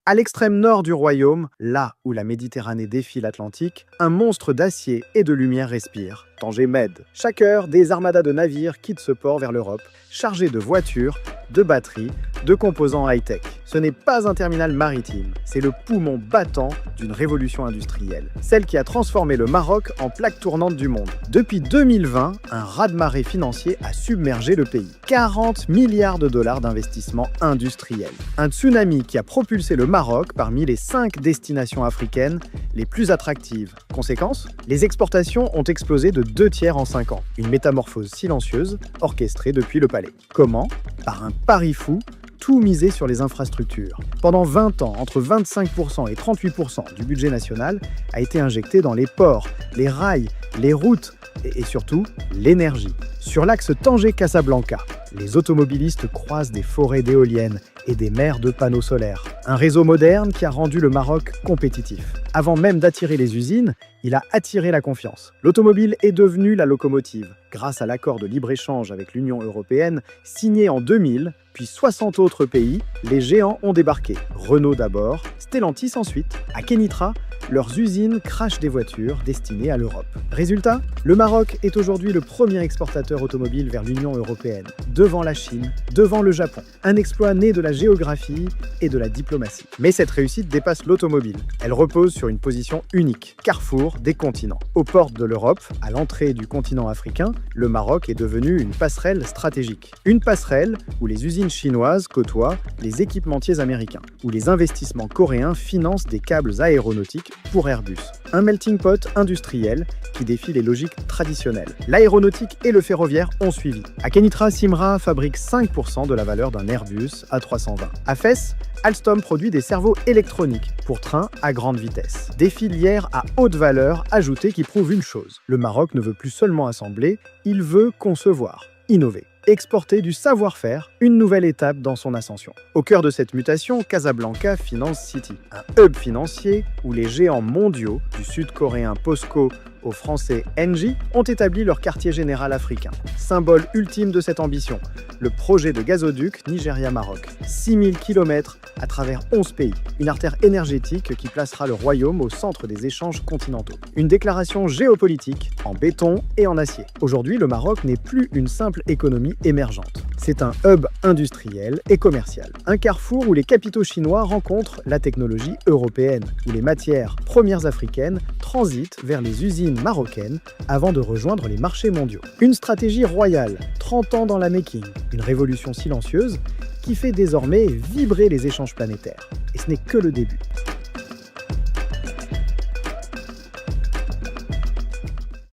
À l'extrême nord du royaume, là où la Méditerranée défie l'Atlantique, un monstre d'acier et de lumière respire. Tanger Med. Chaque heure, des armadas de navires quittent ce port vers l'Europe, chargés de voitures, de batteries, de composants high-tech. Ce n'est pas un terminal maritime, c'est le poumon battant d'une révolution industrielle. Celle qui a transformé le Maroc en plaque tournante du monde. Depuis 2020, un raz-de-marée financier a submergé le pays. 40 milliards de dollars d'investissement industriel. Un tsunami qui a propulsé le Maroc parmi les 5 destinations africaines les plus attractives. Conséquence, les exportations ont explosé de 2/3 en 5 ans. Une métamorphose silencieuse, orchestrée depuis le palais. Comment ? Par un pari fou, tout misé sur les infrastructures. Pendant 20 ans, entre 25% et 38% du budget national a été injecté dans les ports, les rails, les routes et surtout l'énergie. Sur l'axe Tanger-Casablanca, les automobilistes croisent des forêts d'éoliennes et des mers de panneaux solaires. Un réseau moderne qui a rendu le Maroc compétitif. Avant même d'attirer les usines, il a attiré la confiance. L'automobile est devenue la locomotive, grâce à l'accord de libre-échange avec l'Union européenne, signé en 2000, puis 60 autres pays, les géants ont débarqué. Renault d'abord, Stellantis ensuite. À Kenitra, leurs usines crachent des voitures destinées à l'Europe. Résultat, le Maroc est aujourd'hui le premier exportateur automobile vers l'Union européenne, devant la Chine, devant le Japon. Un exploit né de la géographie et de la diplomatie. Mais cette réussite dépasse l'automobile. Elle repose sur une position unique, carrefour des continents. Aux portes de l'Europe, à l'entrée du continent africain, le Maroc est devenu une passerelle stratégique. Une passerelle où les usines chinoises côtoient les équipementiers américains, où les investissements coréens financent des câbles aéronautiques pour Airbus. Un melting pot industriel qui défie les logiques traditionnelles. L'aéronautique et le ferroviaire ont suivi. À Kenitra, Simra fabrique 5% de la valeur d'un Airbus A320. À Fès, Alstom produit des cerveaux électroniques pour trains à grande vitesse. Des filières à haute valeur ajoutée qui prouvent une chose. Le Maroc ne veut plus seulement assembler, il veut concevoir, innover. Exporter du savoir-faire, une nouvelle étape dans son ascension. Au cœur de cette mutation, Casablanca Finance City, un hub financier où les géants mondiaux, du sud-coréen POSCO au français Engie, ont établi leur quartier général africain. Symbole ultime de cette ambition, le projet de gazoduc Nigeria-Maroc. 6000 km à travers 11 pays. Une artère énergétique qui placera le royaume au centre des échanges continentaux. Une déclaration géopolitique en béton et en acier. Aujourd'hui, le Maroc n'est plus une simple économie émergente. C'est un hub industriel et commercial. Un carrefour où les capitaux chinois rencontrent la technologie européenne, où les matières premières africaines transitent vers les usines marocaines avant de rejoindre les marchés mondiaux. Une stratégie royale, 30 ans dans la making, une révolution silencieuse qui fait désormais vibrer les échanges planétaires. Et ce n'est que le début.